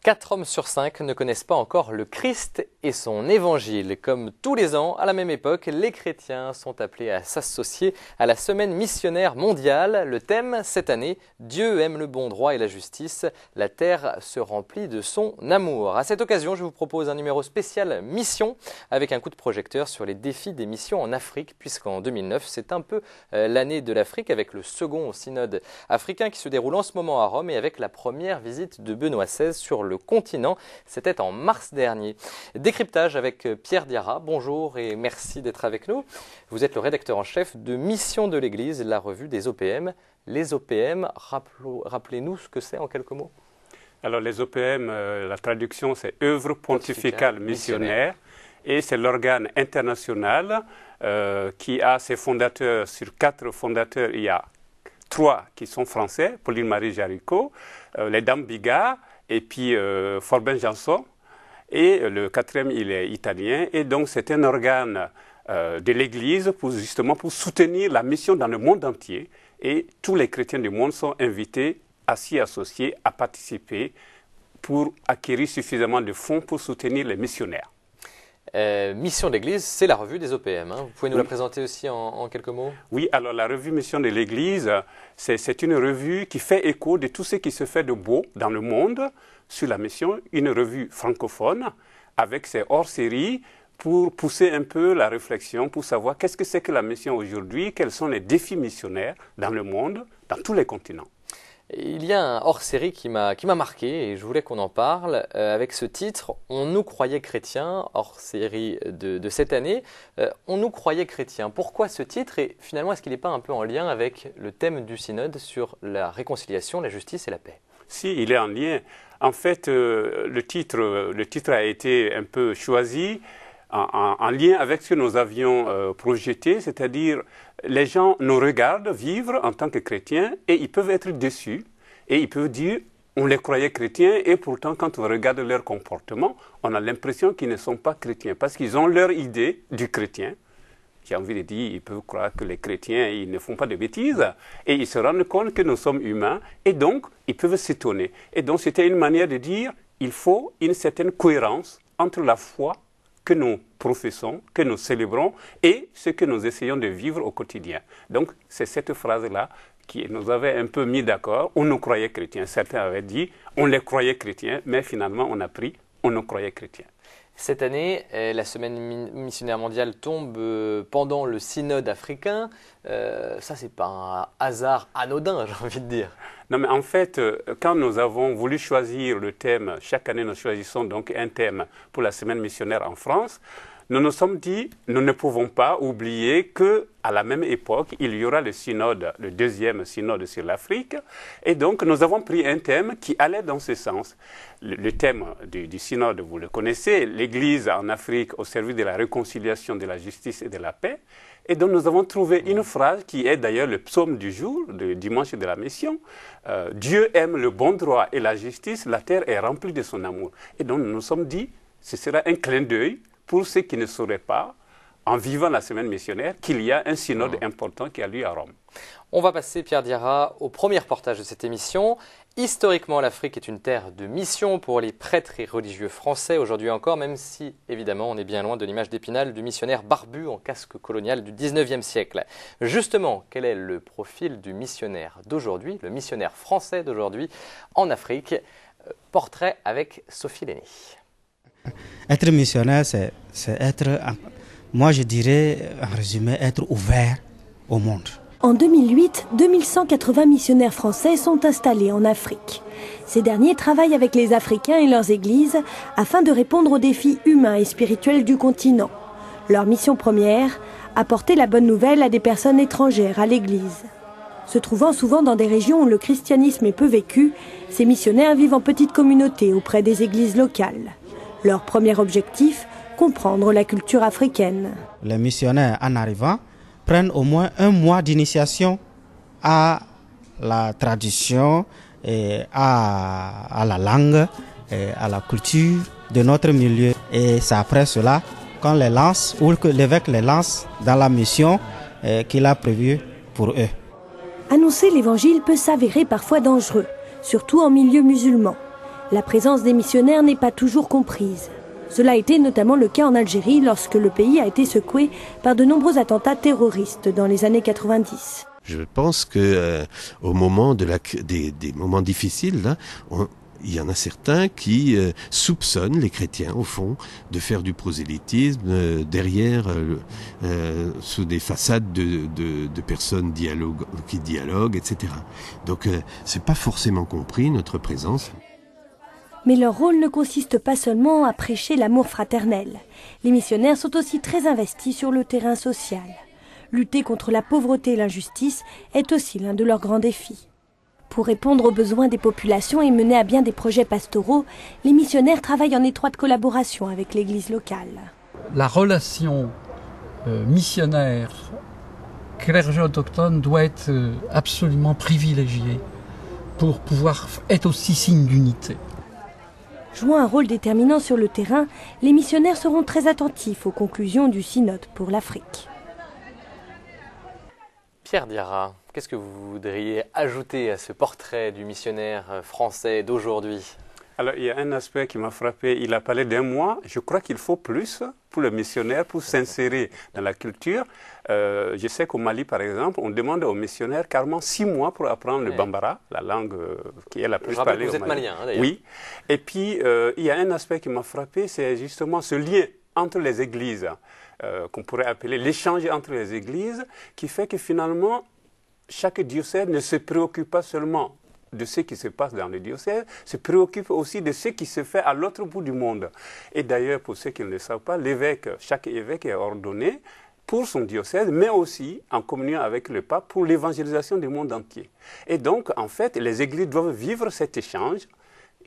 Quatre hommes sur 5 ne connaissent pas encore le Christ et son évangile. Comme tous les ans, à la même époque, les chrétiens sont appelés à s'associer à la semaine missionnaire mondiale. Le thème, cette année, Dieu aime le bon droit et la justice. La terre se remplit de son amour. À cette occasion, je vous propose un numéro spécial mission avec un coup de projecteur sur les défis des missions en Afrique, puisqu'en 2009, c'est un peu l'année de l'Afrique avec le second synode africain qui se déroule en ce moment à Rome et avec la première visite de Benoît XVI sur le continent. C'était en mars dernier. Décryptage avec Pierre Diarra. Bonjour et merci d'être avec nous. Vous êtes le rédacteur en chef de Mission de l'Église, la revue des OPM. Les OPM, rappelez-nous ce que c'est en quelques mots. Alors les OPM, la traduction c'est œuvre pontificale missionnaire et c'est l'organe international qui a ses fondateurs. Sur 4 fondateurs, il y a 3 qui sont français, Pauline-Marie Jaricot, les Dames Bigard, et puis Forbin Janson, et le 4e, il est italien, et donc c'est un organe de l'Église justement pour soutenir la mission dans le monde entier, et tous les chrétiens du monde sont invités à s'y associer, à participer pour acquérir suffisamment de fonds pour soutenir les missionnaires. Mission de l'Église, c'est la revue des OPM. Vous pouvez nous la présenter aussi en quelques mots? Oui, alors la revue Mission de l'Église, c'est une revue qui fait écho de tout ce qui se fait de beau dans le monde sur la mission, une revue francophone avec ses hors-séries pour pousser un peu la réflexion, pour savoir qu'est-ce que c'est que la mission aujourd'hui, quels sont les défis missionnaires dans le monde, dans tous les continents. Il y a un hors-série qui m'a marqué et je voulais qu'on en parle avec ce titre « On nous croyait chrétiens », hors-série de cette année. On nous croyait chrétiens. Pourquoi ce titre et finalement est-ce qu'il n'est pas un peu en lien avec le thème du synode sur la réconciliation, la justice et la paix? Si, il est en lien. En fait, le titre a été un peu choisi en lien avec ce que nous avions projeté, c'est-à-dire les gens nous regardent vivre en tant que chrétiens et ils peuvent être déçus et ils peuvent dire on les croyait chrétiens et pourtant quand on regarde leur comportement, on a l'impression qu'ils ne sont pas chrétiens parce qu'ils ont leur idée du chrétien. J'ai envie de dire, ils peuvent croire que les chrétiens ils ne font pas de bêtises et ils se rendent compte que nous sommes humains et donc ils peuvent s'étonner. Et donc c'était une manière de dire il faut une certaine cohérence entre la foi que nous professons, que nous célébrons et ce que nous essayons de vivre au quotidien. Donc, c'est cette phrase-là qui nous avait un peu mis d'accord. On nous croyait chrétiens. Certains avaient dit, on les croyait chrétiens, mais finalement, on a pris, on nous croyait chrétiens. Cette année, la semaine missionnaire mondiale tombe pendant le synode africain. Ça, c'est pas un hasard anodin, j'ai envie de dire. Non, mais en fait, quand nous avons voulu choisir le thème, chaque année nous choisissons donc un thème pour la semaine missionnaire en France, nous nous sommes dit, nous ne pouvons pas oublier qu'à la même époque, il y aura le synode, le 2e synode sur l'Afrique, et donc nous avons pris un thème qui allait dans ce sens. Le thème du synode, vous le connaissez, l'Église en Afrique au service de la réconciliation, de la justice et de la paix. Et donc nous avons trouvé une phrase qui est d'ailleurs le psaume du jour, du dimanche de la mission. Dieu aime le bon droit et la justice, la terre est remplie de son amour. Et donc nous nous sommes dit, ce sera un clin d'œil pour ceux qui ne sauraient pas, en vivant la semaine missionnaire, qu'il y a un synode important qui a lieu à Rome. On va passer, Pierre Diarra, au premier reportage de cette émission. Historiquement, l'Afrique est une terre de mission pour les prêtres et religieux français, aujourd'hui encore, même si, évidemment, on est bien loin de l'image d'Épinal du missionnaire barbu en casque colonial du 19e siècle. Justement, quel est le profil du missionnaire d'aujourd'hui, le missionnaire français d'aujourd'hui en Afrique? Portrait avec Sophie Lenné. Être missionnaire, c'est être, moi je dirais, en résumé, être ouvert au monde. En 2008, 2180 missionnaires français sont installés en Afrique. Ces derniers travaillent avec les Africains et leurs églises afin de répondre aux défis humains et spirituels du continent. Leur mission première, apporter la bonne nouvelle à des personnes étrangères à l'église. Se trouvant souvent dans des régions où le christianisme est peu vécu, ces missionnaires vivent en petites communautés auprès des églises locales. Leur premier objectif, comprendre la culture africaine. Les missionnaires, en arrivant, prennent au moins un mois d'initiation à la tradition et à la langue et à la culture de notre milieu. Et c'est après cela qu'on les lance ou que l'évêque les lance dans la mission qu'il a prévue pour eux. Annoncer l'évangile peut s'avérer parfois dangereux, surtout en milieu musulman. La présence des missionnaires n'est pas toujours comprise. Cela a été notamment le cas en Algérie lorsque le pays a été secoué par de nombreux attentats terroristes dans les années 90. Je pense que au moment des moments difficiles, là, il y en a certains qui soupçonnent les chrétiens, au fond, de faire du prosélytisme derrière, sous des façades de personnes qui dialoguent, etc. Donc, c'est pas forcément compris, notre présence. Mais leur rôle ne consiste pas seulement à prêcher l'amour fraternel. Les missionnaires sont aussi très investis sur le terrain social. Lutter contre la pauvreté et l'injustice est aussi l'un de leurs grands défis. Pour répondre aux besoins des populations et mener à bien des projets pastoraux, les missionnaires travaillent en étroite collaboration avec l'Église locale. La relation missionnaire-clergé autochtone doit être absolument privilégiée pour pouvoir être aussi signe d'unité. Jouant un rôle déterminant sur le terrain, les missionnaires seront très attentifs aux conclusions du synode pour l'Afrique. Pierre Diarra, qu'est-ce que vous voudriez ajouter à ce portrait du missionnaire français d'aujourd'hui ? Alors, il y a un aspect qui m'a frappé. Il a parlé d'un mois. Je crois qu'il faut plus pour le missionnaire, pour s'insérer dans la culture. Je sais qu'au Mali, par exemple, on demande aux missionnaires carrément 6 mois pour apprendre le bambara, la langue qui est la plus parlée au Mali. Vous êtes malien, hein, d'ailleurs. Oui. Et puis, il y a un aspect qui m'a frappé, c'est justement ce lien entre les églises, qu'on pourrait appeler l'échange entre les églises, qui fait que finalement, chaque diocèse ne se préoccupe pas seulement de ce qui se passe dans le diocèse, se préoccupe aussi de ce qui se fait à l'autre bout du monde. Et d'ailleurs, pour ceux qui ne le savent pas, chaque évêque est ordonné pour son diocèse, mais aussi en communion avec le pape pour l'évangélisation du monde entier. Et donc, en fait, les églises doivent vivre cet échange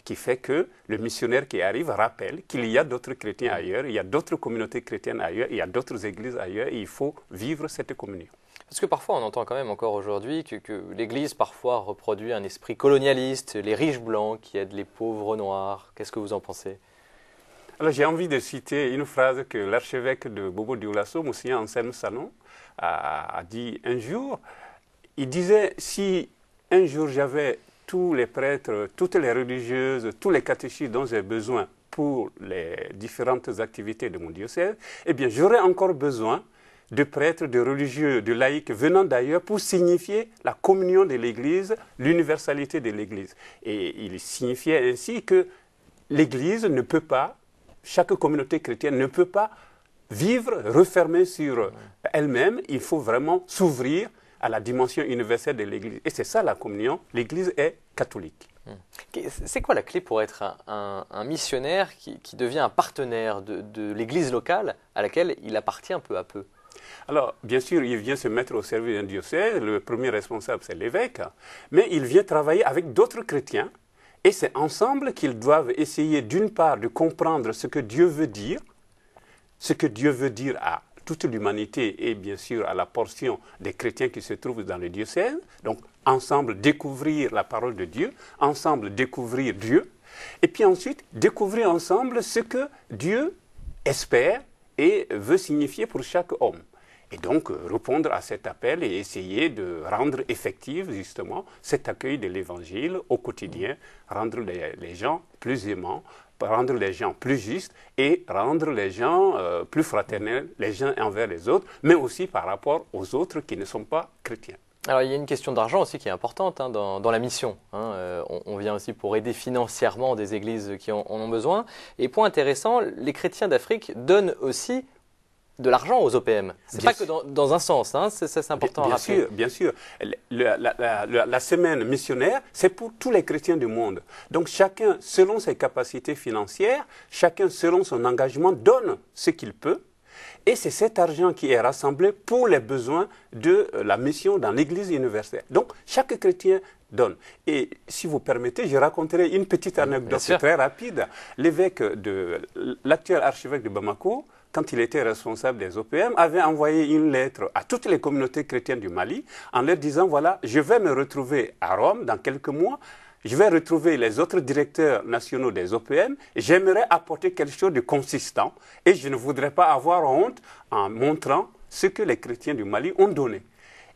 qui fait que le missionnaire qui arrive rappelle qu'il y a d'autres chrétiens ailleurs, il y a d'autres communautés chrétiennes ailleurs, il y a d'autres églises ailleurs, et il faut vivre cette communion. Parce que parfois on entend quand même encore aujourd'hui que l'Église parfois reproduit un esprit colonialiste, les riches blancs qui aident les pauvres noirs. Qu'est-ce que vous en pensez ? Alors j'ai envie de citer une phrase que l'archevêque de Bobo-Dioulasso, Monseigneur Anselme Sanon, a dit un jour. Il disait, si un jour j'avais tous les prêtres, toutes les religieuses, tous les catéchistes dont j'ai besoin pour les différentes activités de mon diocèse, eh bien j'aurais encore besoin de prêtres, de religieux, de laïcs venant d'ailleurs pour signifier la communion de l'Église, l'universalité de l'Église. Et il signifiait ainsi que l'Église ne peut pas, chaque communauté chrétienne ne peut pas vivre refermée sur elle-même. Il faut vraiment s'ouvrir à la dimension universelle de l'Église. Et c'est ça la communion. L'Église est catholique. C'est quoi la clé pour être un missionnaire qui devient un partenaire de l'Église locale à laquelle il appartient peu à peu ? Alors, bien sûr, il vient se mettre au service d'un diocèse. Le premier responsable, c'est l'évêque. Mais il vient travailler avec d'autres chrétiens. Et c'est ensemble qu'ils doivent essayer, d'une part, de comprendre ce que Dieu veut dire à toute l'humanité et bien sûr à la portion des chrétiens qui se trouvent dans le diocèse. Donc, ensemble, découvrir la parole de Dieu, ensemble, découvrir Dieu. Et puis ensuite, découvrir ensemble ce que Dieu espère et veut signifier pour chaque homme. Et donc, répondre à cet appel et essayer de rendre effectif, justement, cet accueil de l'Évangile au quotidien, rendre les gens plus aimants, rendre les gens plus justes et rendre les gens plus fraternels, les uns envers les autres, mais aussi par rapport aux autres qui ne sont pas chrétiens. Alors, il y a une question d'argent aussi qui est importante dans la mission. On vient aussi pour aider financièrement des églises qui en ont besoin. Et point intéressant, les chrétiens d'Afrique donnent aussi de l'argent aux OPM. C'est pas que dans un sens, c'est important à rappeler. Bien sûr. La semaine missionnaire, c'est pour tous les chrétiens du monde. Donc chacun, selon ses capacités financières, chacun, selon son engagement, donne ce qu'il peut. Et c'est cet argent qui est rassemblé pour les besoins de la mission dans l'Église universelle. Donc chaque chrétien donne. Et si vous permettez, je raconterai une petite anecdote très rapide. L'actuel archevêque de Bamako, quand il était responsable des OPM, avait envoyé une lettre à toutes les communautés chrétiennes du Mali en leur disant, voilà, je vais me retrouver à Rome dans quelques mois, je vais retrouver les autres directeurs nationaux des OPM, j'aimerais apporter quelque chose de consistant et je ne voudrais pas avoir honte en montrant ce que les chrétiens du Mali ont donné.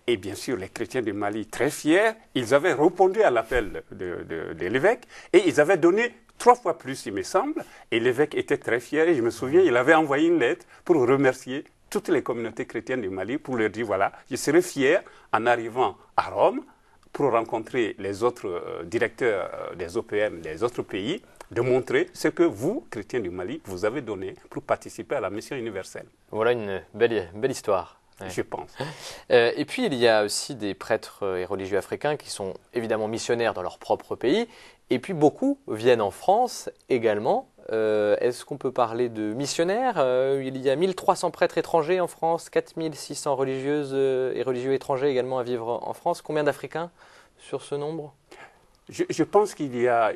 Et bien sûr, les chrétiens du Mali, très fiers, ils avaient répondu à l'appel de l'évêque et ils avaient donné 3 fois plus, il me semble, et l'évêque était très fier, et je me souviens, il avait envoyé une lettre pour remercier toutes les communautés chrétiennes du Mali, pour leur dire, voilà, je serai fier en arrivant à Rome, pour rencontrer les autres directeurs des OPM des autres pays, de montrer ce que vous, chrétiens du Mali, vous avez donné pour participer à la mission universelle. Voilà une belle histoire. Ouais. Je pense. Et puis, il y a aussi des prêtres et religieux africains qui sont évidemment missionnaires dans leur propre pays. Et puis, beaucoup viennent en France également. Est-ce qu'on peut parler de missionnaires? Il y a 1300 prêtres étrangers en France, 4600 religieuses et religieux étrangers également à vivre en France. Combien d'Africains sur ce nombre? Je pense qu'il y a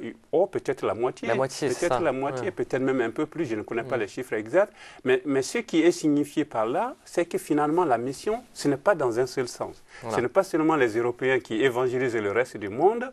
peut-être la moitié. La moitié, c'est ça. Peut-être la moitié, peut-être même un peu plus, je ne connais pas les chiffres exacts. Mais ce qui est signifié par là, c'est que finalement la mission, ce n'est pas dans un seul sens. Voilà. Ce n'est pas seulement les Européens qui évangélisent le reste du monde.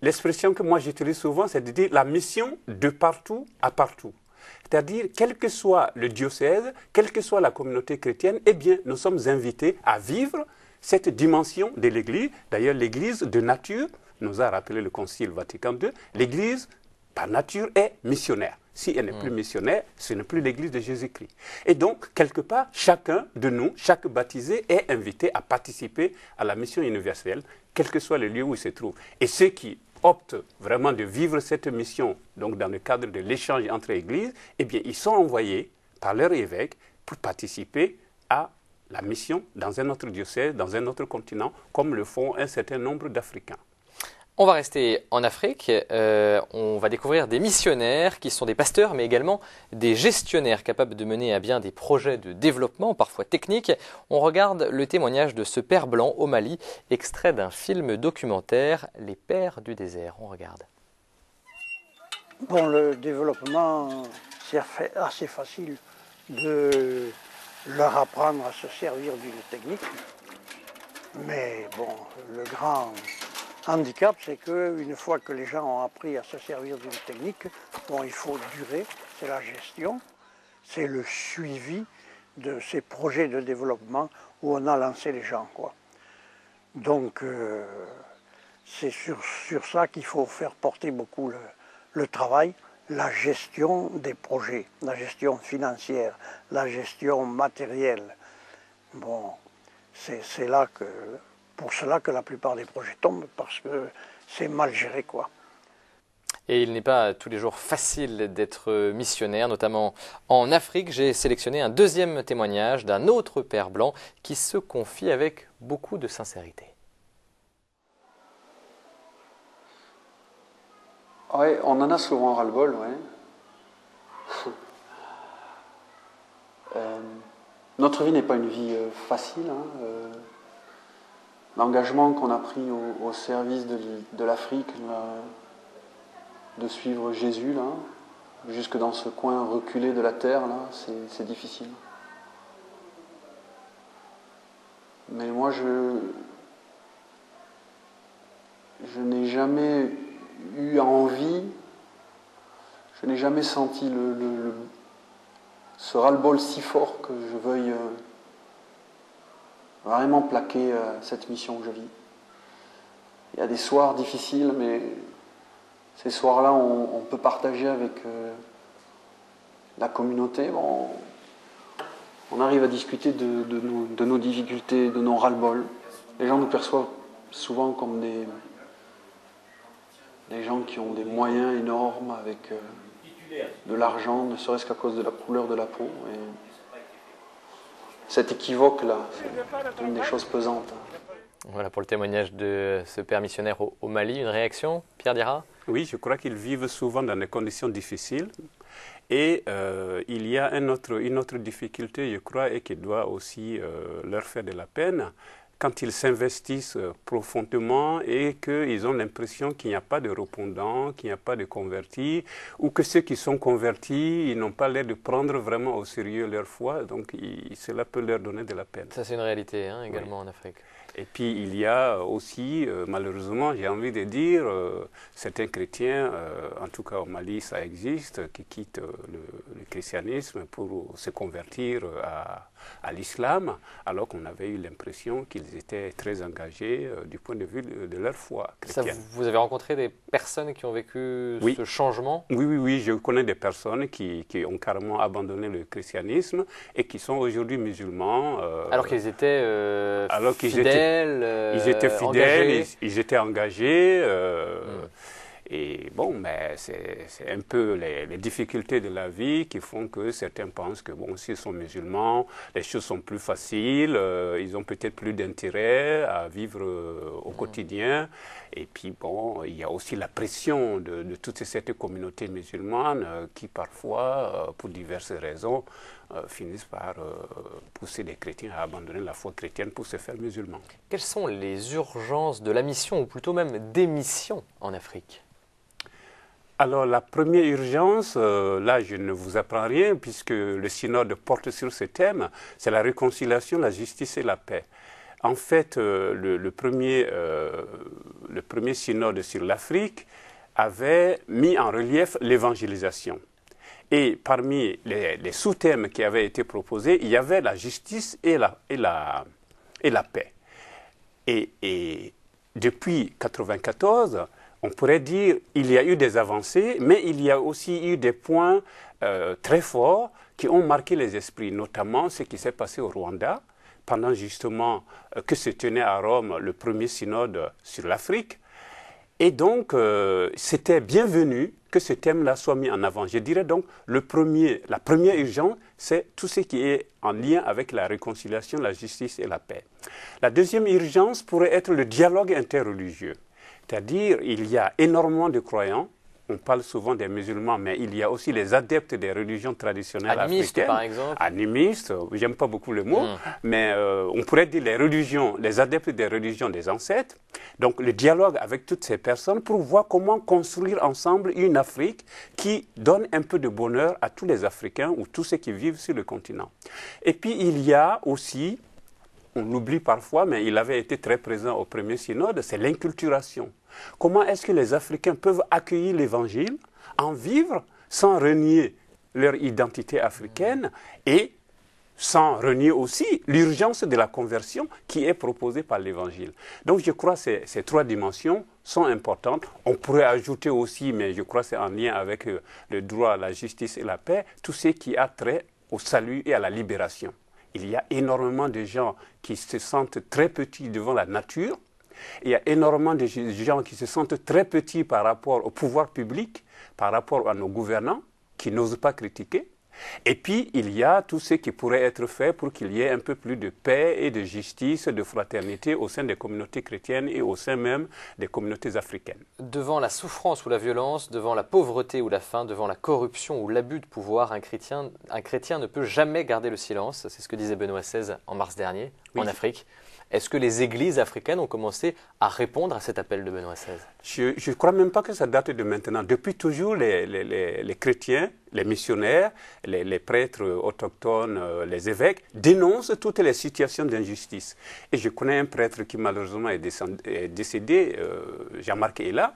L'expression que moi j'utilise souvent, c'est de dire la mission de partout à partout. C'est-à-dire, quel que soit le diocèse, quelle que soit la communauté chrétienne, eh bien, nous sommes invités à vivre cette dimension de l'Église. D'ailleurs, l'Église de nature, nous a rappelé le Concile Vatican II, l'Église, par nature, est missionnaire. Si elle n'est plus missionnaire, ce n'est plus l'Église de Jésus-Christ. Et donc, quelque part, chacun de nous, chaque baptisé, est invité à participer à la mission universelle, quel que soit le lieu où il se trouve. Et ceux qui optent vraiment de vivre cette mission, donc dans le cadre de l'échange entre églises, eh bien, ils sont envoyés par leur évêque pour participer à la mission dans un autre diocèse, dans un autre continent, comme le font un certain nombre d'Africains. On va rester en Afrique, on va découvrir des missionnaires qui sont des pasteurs, mais également des gestionnaires capables de mener à bien des projets de développement, parfois techniques. On regarde le témoignage de ce père blanc au Mali, extrait d'un film documentaire, Les Pères du désert. On regarde. Bon, le développement, c'est assez facile de leur apprendre à se servir d'une technique, mais bon, le grand handicap, c'est qu'une fois que les gens ont appris à se servir d'une technique, bon, il faut durer, c'est la gestion, c'est le suivi de ces projets de développement où on a lancé les gens, quoi. Donc, c'est sur ça qu'il faut faire porter beaucoup le travail, la gestion des projets, la gestion financière, la gestion matérielle. Bon, c'est là que... Pour cela que la plupart des projets tombent, parce que c'est mal géré, quoi. Et il n'est pas tous les jours facile d'être missionnaire, notamment en Afrique. J'ai sélectionné un deuxième témoignage d'un autre père blanc qui se confie avec beaucoup de sincérité. Oui, on en a souvent ras-le-bol, ouais. Notre vie n'est pas une vie facile, hein. L'engagement qu'on a pris au service de l'Afrique, de suivre Jésus, là, jusque dans ce coin reculé de la terre, là, c'est difficile. Mais moi, je n'ai jamais eu envie, je n'ai jamais senti ce ras-le-bol si fort que je veuille vraiment plaquer cette mission que je vis. Il y a des soirs difficiles, mais ces soirs-là, on peut partager avec la communauté. Bon, on arrive à discuter de nos difficultés, de nos ras-le-bol. Les gens nous perçoivent souvent comme des gens qui ont des moyens énormes, avec de l'argent, ne serait-ce qu'à cause de la couleur de la peau. Et cet équivoque-là, c'est une des choses pesantes. Voilà pour le témoignage de ce père missionnaire au Mali. Une réaction, Pierre Dira? Oui, je crois qu'ils vivent souvent dans des conditions difficiles. Et il y a une autre difficulté, je crois, et qui doit aussi leur faire de la peine. quand ils s'investissent profondément et qu'ils ont l'impression qu'il n'y a pas de répondants, qu'il n'y a pas de convertis, ou que ceux qui sont convertis, ils n'ont pas l'air de prendre vraiment au sérieux leur foi, donc cela peut leur donner de la peine. Ça, c'est une réalité hein, également en Afrique. Et puis il y a aussi, malheureusement, j'ai envie de dire, certains chrétiens, en tout cas au Mali ça existe, qui quittent le christianisme pour se convertir à l'islam, alors qu'on avait eu l'impression qu'ils étaient très engagés du point de vue de leur foi chrétienne. Ça, vous avez rencontré des personnes qui ont vécu ce changement? Oui, je connais des personnes qui ont carrément abandonné le christianisme et qui sont aujourd'hui musulmans. Alors qu'ils étaient fidèles. Ils étaient fidèles, ils étaient engagés. Et bon, mais c'est un peu les difficultés de la vie qui font que certains pensent que bon, s'ils sont musulmans, les choses sont plus faciles, ils ont peut-être plus d'intérêt à vivre au quotidien. Et puis bon, il y a aussi la pression de toute cette communauté musulmane qui parfois, pour diverses raisons, finissent par pousser les chrétiens à abandonner la foi chrétienne pour se faire musulmans. Quelles sont les urgences de la mission, ou plutôt même des missions en Afrique? Alors la première urgence, là je ne vous apprends rien puisque le synode porte sur ce thème, c'est la réconciliation, la justice et la paix. En fait, le premier synode sur l'Afrique avait mis en relief l'évangélisation. Et parmi les sous-thèmes qui avaient été proposés, il y avait la justice et la paix. Et depuis 1994, on pourrait dire qu'il y a eu des avancées, mais il y a aussi eu des points très forts qui ont marqué les esprits, notamment ce qui s'est passé au Rwanda, pendant justement que se tenait à Rome le premier synode sur l'Afrique. Et donc, c'était bienvenu que ce thème-là soit mis en avant. Je dirais donc, la première urgence, c'est tout ce qui est en lien avec la réconciliation, la justice et la paix. La deuxième urgence pourrait être le dialogue interreligieux. C'est-à-dire, il y a énormément de croyants. On parle souvent des musulmans, mais il y a aussi les adeptes des religions traditionnelles animistes, africaines. par exemple. Animistes, j'aime pas beaucoup le mot, mais on pourrait dire les adeptes des religions des ancêtres. Donc le dialogue avec toutes ces personnes pour voir comment construire ensemble une Afrique qui donne un peu de bonheur à tous les Africains ou tous ceux qui vivent sur le continent. Et puis il y a aussi, on l'oublie parfois, mais il avait été très présent au premier synode, c'est l'inculturation. Comment est-ce que les Africains peuvent accueillir l'Évangile, en vivre sans renier leur identité africaine et sans renier aussi l'urgence de la conversion qui est proposée par l'Évangile. Donc je crois que ces trois dimensions sont importantes. On pourrait ajouter aussi, mais je crois que c'est en lien avec le droit, la justice et la paix, tout ce qui a trait au salut et à la libération. Il y a énormément de gens qui se sentent très petits devant la nature. Il y a énormément de gens qui se sentent très petits par rapport au pouvoir public, par rapport à nos gouvernants, qui n'osent pas critiquer. Et puis, il y a tout ce qui pourrait être fait pour qu'il y ait un peu plus de paix et de justice, de fraternité au sein des communautés chrétiennes et au sein même des communautés africaines. Devant la souffrance ou la violence, devant la pauvreté ou la faim, devant la corruption ou l'abus de pouvoir, un chrétien ne peut jamais garder le silence. C'est ce que disait Benoît XVI en mars dernier, en Afrique. Est-ce que les églises africaines ont commencé à répondre à cet appel de Benoît XVI? Je ne crois même pas que ça date de maintenant. Depuis toujours, les chrétiens, les missionnaires, les prêtres autochtones, les évêques dénoncent toutes les situations d'injustice. Et je connais un prêtre qui malheureusement est décédé, Jean-Marc Ella,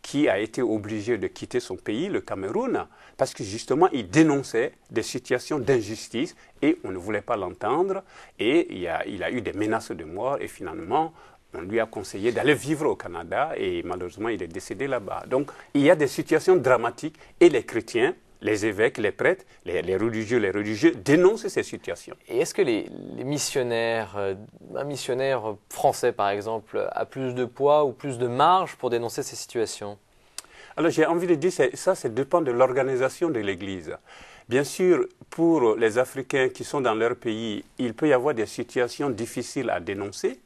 qui a été obligé de quitter son pays, le Cameroun, parce que justement, il dénonçait des situations d'injustice et on ne voulait pas l'entendre. Et il a eu des menaces de mort et finalement, on lui a conseillé d'aller vivre au Canada et malheureusement, il est décédé là-bas. Donc, il y a des situations dramatiques et les chrétiens, les évêques, les prêtres, les religieux dénoncent ces situations. Et est-ce que les missionnaires, un missionnaire français par exemple, a plus de poids ou plus de marge pour dénoncer ces situations? Alors j'ai envie de dire que ça dépend de l'organisation de l'Église. Bien sûr, pour les Africains qui sont dans leur pays, il peut y avoir des situations difficiles à dénoncer,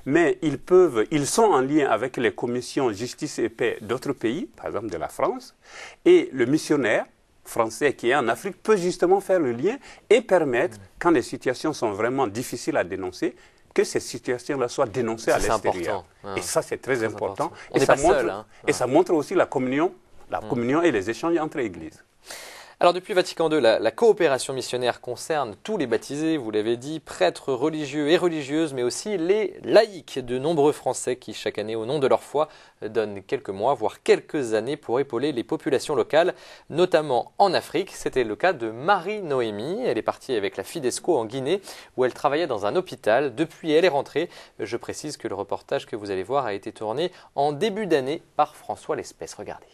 mais ils sont en lien avec les commissions justice et paix d'autres pays, par exemple de la France, et le missionnaire français qui est en Afrique peut justement faire le lien et permettre, quand les situations sont vraiment difficiles à dénoncer, que ces situations-là soient dénoncées à l'extérieur. Et ça, c'est très important. On n'est pas seul. Et ça montre aussi la communion et les échanges entre églises. Alors depuis Vatican II, la coopération missionnaire concerne tous les baptisés, vous l'avez dit, prêtres religieux et religieuses, mais aussi les laïcs, de nombreux Français qui chaque année, au nom de leur foi, donnent quelques mois, voire quelques années pour épauler les populations locales, notamment en Afrique. C'était le cas de Marie-Noémie. Elle est partie avec la Fidesco en Guinée, où elle travaillait dans un hôpital. Depuis, elle est rentrée. Je précise que le reportage que vous allez voir a été tourné en début d'année par François Lespèce. Regardez.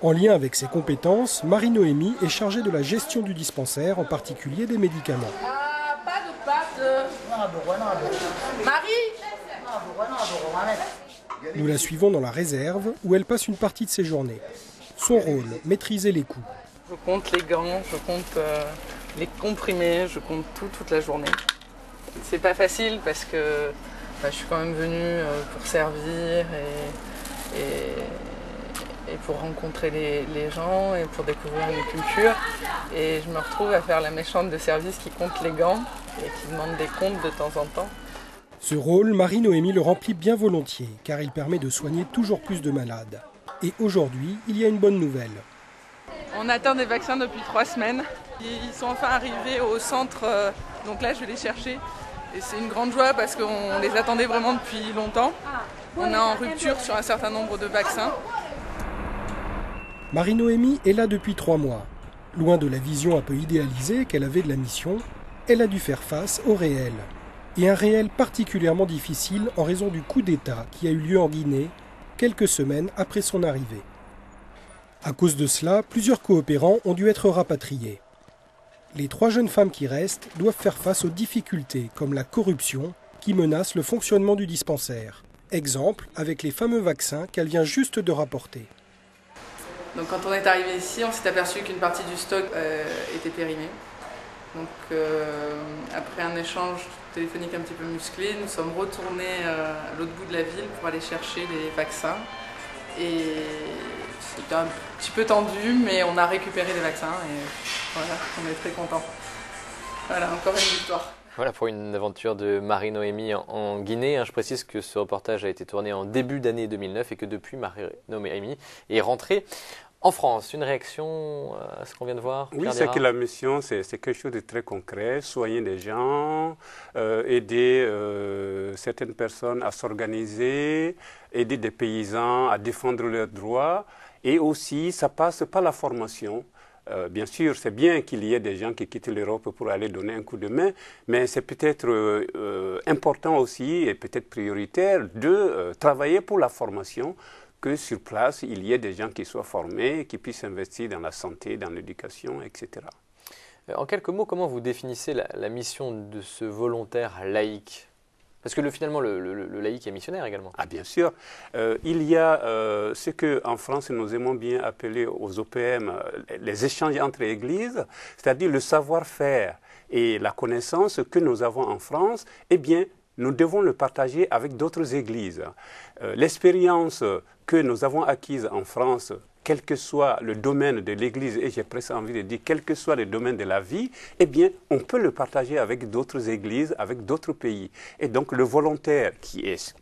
En lien avec ses compétences, Marie-Noémie est chargée de la gestion du dispensaire, en particulier des médicaments. Nous la suivons dans la réserve, où elle passe une partie de ses journées. Son rôle, maîtriser les coûts. Je compte les gants, je compte les comprimés, je compte toute la journée. C'est pas facile parce que je suis quand même venue pour servir et pour rencontrer les gens et pour découvrir une culture. Et je me retrouve à faire la méchante de service qui compte les gants et qui demande des comptes de temps en temps. Ce rôle, Marie-Noémie le remplit bien volontiers, car il permet de soigner toujours plus de malades. Et aujourd'hui, il y a une bonne nouvelle. On attend des vaccins depuis 3 semaines. Ils sont enfin arrivés au centre, donc là je vais les chercher. Et c'est une grande joie parce qu'on les attendait vraiment depuis longtemps. On est en rupture sur un certain nombre de vaccins. Marie-Noémie est là depuis 3 mois. Loin de la vision un peu idéalisée qu'elle avait de la mission, elle a dû faire face au réel. Et un réel particulièrement difficile en raison du coup d'État qui a eu lieu en Guinée quelques semaines après son arrivée. À cause de cela, plusieurs coopérants ont dû être rapatriés. Les 3 jeunes femmes qui restent doivent faire face aux difficultés comme la corruption qui menace le fonctionnement du dispensaire. Exemple avec les fameux vaccins qu'elle vient juste de rapporter. Donc quand on est arrivé ici, on s'est aperçu qu'une partie du stock était périmée. Donc après un échange téléphonique un petit peu musclé, nous sommes retournés à l'autre bout de la ville pour aller chercher les vaccins. Et c'était un petit peu tendu, mais on a récupéré les vaccins et voilà, on est très contents. Voilà, encore une victoire. Voilà pour une aventure de Marie-Noémie en Guinée. Je précise que ce reportage a été tourné en début d'année 2009 et que depuis, Marie-Noémie est rentrée en France. Une réaction à ce qu'on vient de voir? Oui, c'est que la mission, c'est quelque chose de très concret. Soigner les gens, aider certaines personnes à s'organiser, aider des paysans à défendre leurs droits. Et aussi, ça passe par la formation. Bien sûr, c'est bien qu'il y ait des gens qui quittent l'Europe pour aller donner un coup de main, mais c'est peut-être important aussi et peut-être prioritaire de travailler pour la formation, que sur place, il y ait des gens qui soient formés, qui puissent investir dans la santé, dans l'éducation, etc. En quelques mots, comment vous définissez la mission de ce volontaire laïque? Parce que finalement, le laïc est missionnaire également. Ah, bien sûr. Il y a ce qu'en France, nous aimons bien appeler aux OPM les échanges entre églises, c'est-à-dire le savoir-faire et la connaissance que nous avons en France, eh bien, nous devons le partager avec d'autres églises. L'expérience que nous avons acquise en France, quel que soit le domaine de l'Église, et j'ai presque envie de dire, quel que soit le domaine de la vie, eh bien, on peut le partager avec d'autres églises, avec d'autres pays. Et donc, le volontaire qui est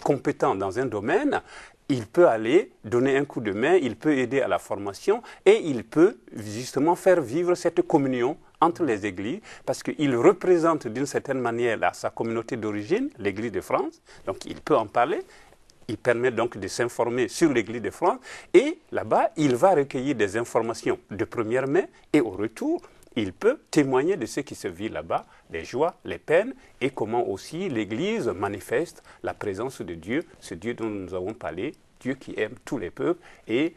compétent dans un domaine, il peut aller donner un coup de main, il peut aider à la formation et il peut justement faire vivre cette communion entre les églises parce qu'il représente d'une certaine manière sa communauté d'origine, l'Église de France, donc il peut en parler. Il permet donc de s'informer sur l'Église de France et là-bas, il va recueillir des informations de première main et au retour, il peut témoigner de ce qui se vit là-bas, les joies, les peines et comment aussi l'Église manifeste la présence de Dieu, ce Dieu dont nous avons parlé, Dieu qui aime tous les peuples et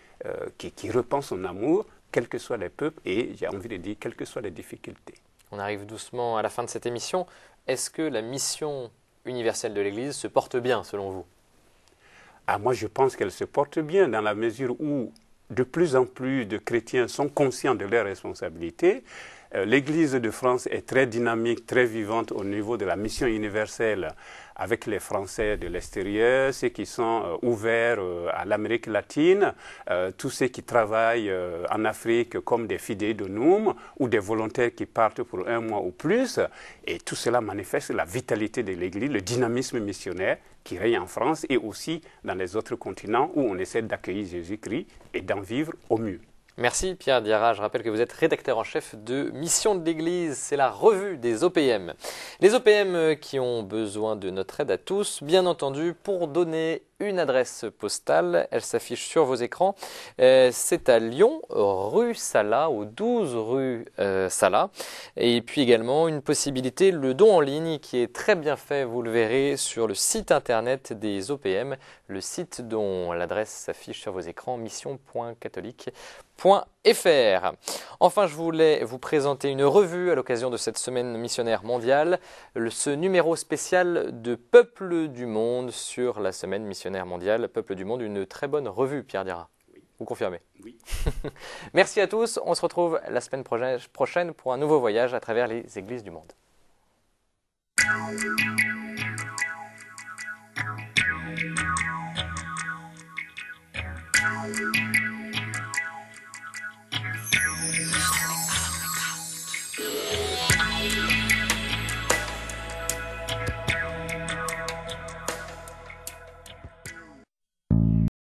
qui répand son amour, quels que soient les peuples et, j'ai envie de dire, quelles que soient les difficultés. On arrive doucement à la fin de cette émission. Est-ce que la mission universelle de l'Église se porte bien selon vous? Moi, je pense qu'elle se porte bien dans la mesure où de plus en plus de chrétiens sont conscients de leurs responsabilités. L'Église de France est très dynamique, très vivante au niveau de la mission universelle avec les Français de l'extérieur, ceux qui sont ouverts à l'Amérique latine, tous ceux qui travaillent en Afrique comme des fidèles de Noum ou des volontaires qui partent pour 1 mois ou plus. Et tout cela manifeste la vitalité de l'Église, le dynamisme missionnaire qui règne en France et aussi dans les autres continents où on essaie d'accueillir Jésus-Christ et d'en vivre au mieux. Merci Pierre Diarra. Je rappelle que vous êtes rédacteur en chef de Mission de l'Église. C'est la revue des OPM. Les OPM qui ont besoin de notre aide à tous, bien entendu, pour donner une adresse postale. Elle s'affiche sur vos écrans. C'est à Lyon, rue Salat, au 12 rue Salat. Et puis également une possibilité, le don en ligne qui est très bien fait, vous le verrez sur le site internet des OPM, le site dont l'adresse s'affiche sur vos écrans, mission.catholique.fr. Enfin, je voulais vous présenter une revue à l'occasion de cette semaine missionnaire mondiale, ce numéro spécial de Peuple du Monde sur la semaine missionnaire mondiale. Peuple du Monde, une très bonne revue, Pierre Diarra. Oui. Vous confirmez? Oui. Merci à tous. On se retrouve la semaine prochaine pour un nouveau voyage à travers les églises du monde.